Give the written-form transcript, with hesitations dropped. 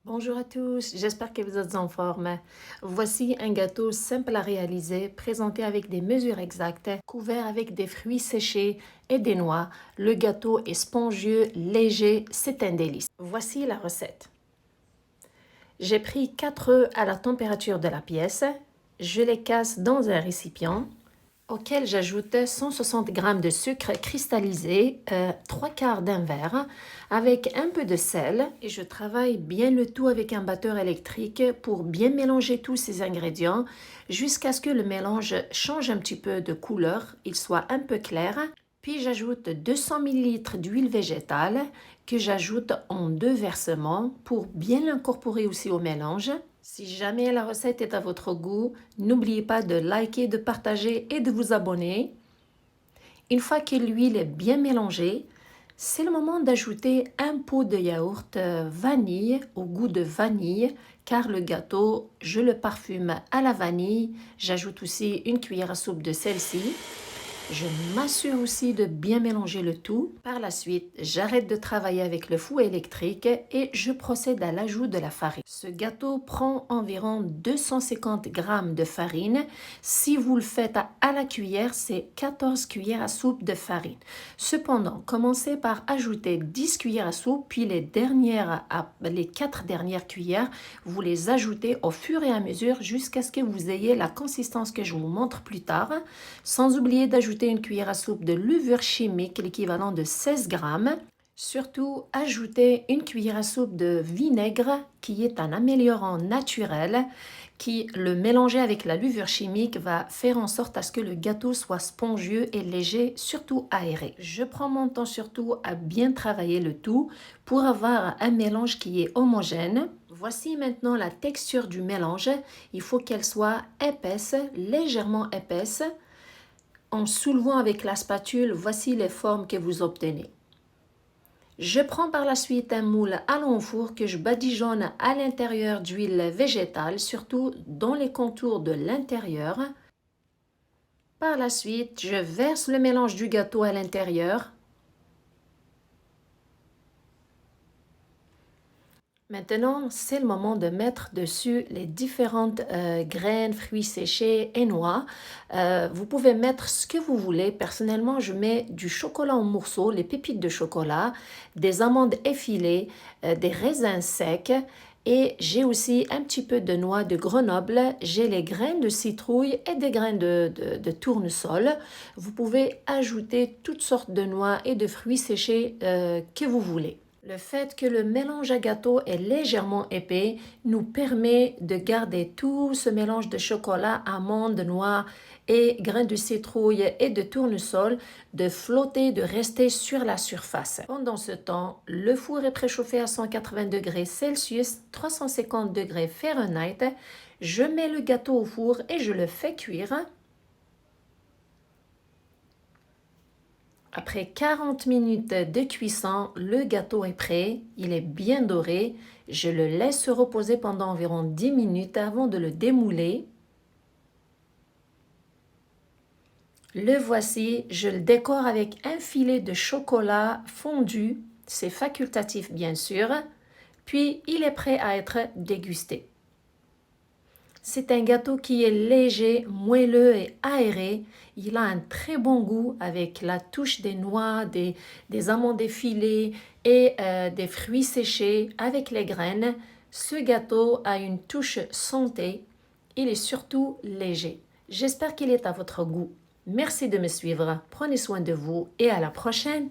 Bonjour à tous, j'espère que vous êtes en forme. Voici un gâteau simple à réaliser, présenté avec des mesures exactes, couvert avec des fruits séchés et des noix. Le gâteau est spongieux, léger, c'est un délice. Voici la recette. J'ai pris 4 œufs à la température de la pièce. Je les casse dans un récipient auquel j'ajoute 160 g de sucre cristallisé, 3 quarts d'un verre, avec un peu de sel, et je travaille bien le tout avec un batteur électrique pour bien mélanger tous ces ingrédients jusqu'à ce que le mélange change un petit peu de couleur, il soit un peu clair. Puis j'ajoute 200 ml d'huile végétale que j'ajoute en 2 versements pour bien l'incorporer aussi au mélange. Si jamais la recette est à votre goût, n'oubliez pas de liker, de partager et de vous abonner. Une fois que l'huile est bien mélangée, c'est le moment d'ajouter un pot de yaourt vanille au goût de vanille, car le gâteau, je le parfume à la vanille. J'ajoute aussi une cuillère à soupe de celle-ci. Je m'assure aussi de bien mélanger le tout. Par la suite, j'arrête de travailler avec le fouet électrique et je procède à l'ajout de la farine. Ce gâteau prend environ 250 g de farine. Si vous le faites à la cuillère, c'est 14 cuillères à soupe de farine. Cependant, commencez par ajouter 10 cuillères à soupe, puis les 4 dernières cuillères, vous les ajoutez au fur et à mesure jusqu'à ce que vous ayez la consistance que je vous montre plus tard. Sans oublier d'ajouter une cuillère à soupe de levure chimique, l'équivalent de 16 g. Surtout, ajoutez une cuillère à soupe de vinaigre qui est un améliorant naturel qui, le mélanger avec la levure chimique, va faire en sorte à ce que le gâteau soit spongieux et léger, surtout aéré. Je prends mon temps surtout à bien travailler le tout pour avoir un mélange qui est homogène. Voici maintenant la texture du mélange. Il faut qu'elle soit épaisse, légèrement épaisse. En soulevant avec la spatule, voici les formes que vous obtenez. Je prends par la suite un moule à long four que je badigeonne à l'intérieur d'huile végétale, surtout dans les contours de l'intérieur. Par la suite, je verse le mélange du gâteau à l'intérieur. Maintenant, c'est le moment de mettre dessus les différentes graines, fruits séchés et noix. Vous pouvez mettre ce que vous voulez. Personnellement, je mets du chocolat en morceaux, les pépites de chocolat, des amandes effilées, des raisins secs. Et j'ai aussi un petit peu de noix de Grenoble. J'ai les graines de citrouille et des graines de tournesol. Vous pouvez ajouter toutes sortes de noix et de fruits séchés que vous voulez. Le fait que le mélange à gâteau est légèrement épais nous permet de garder tout ce mélange de chocolat, amandes, noix et grains de citrouille et de tournesol de flotter, de rester sur la surface. Pendant ce temps, le four est préchauffé à 180 degrés Celsius, 350 degrés Fahrenheit. Je mets le gâteau au four et je le fais cuire. Après 40 minutes de cuisson, le gâteau est prêt, il est bien doré. Je le laisse se reposer pendant environ 10 minutes avant de le démouler. Le voici, je le décore avec un filet de chocolat fondu, c'est facultatif bien sûr, puis il est prêt à être dégusté. C'est un gâteau qui est léger, moelleux et aéré. Il a un très bon goût avec la touche des noix, des amandes effilées et des fruits séchés avec les graines. Ce gâteau a une touche santé. Il est surtout léger. J'espère qu'il est à votre goût. Merci de me suivre. Prenez soin de vous et à la prochaine.